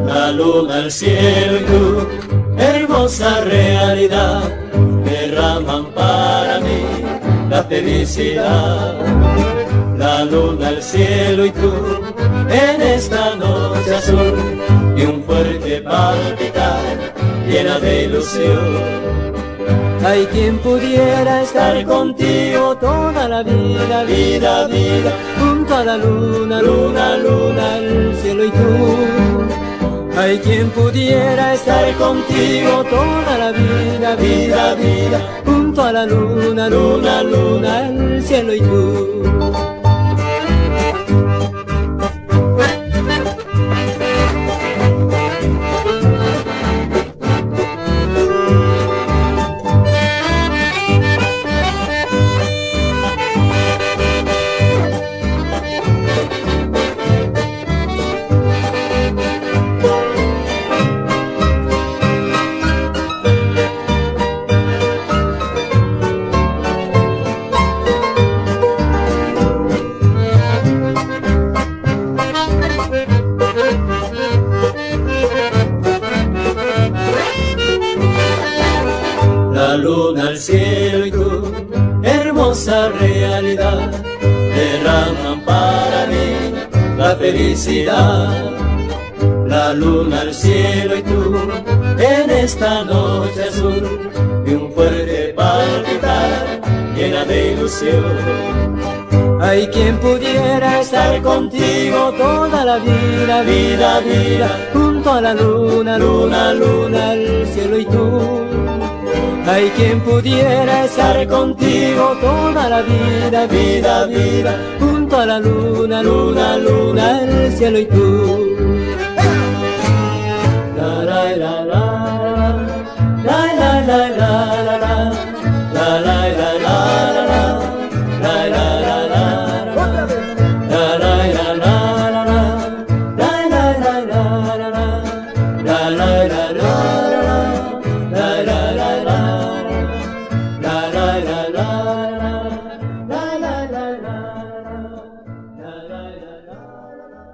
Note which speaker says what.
Speaker 1: La luna, el cielo y tú, hermosa realidad, derraman para mí la felicidad. La luna, el cielo y tú, en esta noche azul, y un fuerte palpitar llena de ilusión. Hay quien pudiera estar contigo toda la vida, vida, vida, junto a la luna, luna, luna, el cielo y tú. Hay quien pudiera estar contigo toda la vida, vida, vida, junto a la luna, luna, luna, el cielo y tú. La luna, el cielo y tú, hermosa realidad, derraman para mí la felicidad. La luna, el cielo y tú, en esta noche azul, y un fuerte palpitar llena de ilusión. Hay quien pudiera estar contigo toda la vida, vida, vida, junto a la luna, luna, luna, el cielo y tú. Hay quien pudiera estar contigo toda la vida, vida, vida, junto a la luna, luna, luna, el cielo y tú. La la la la la la la la la la la la la la la la la la la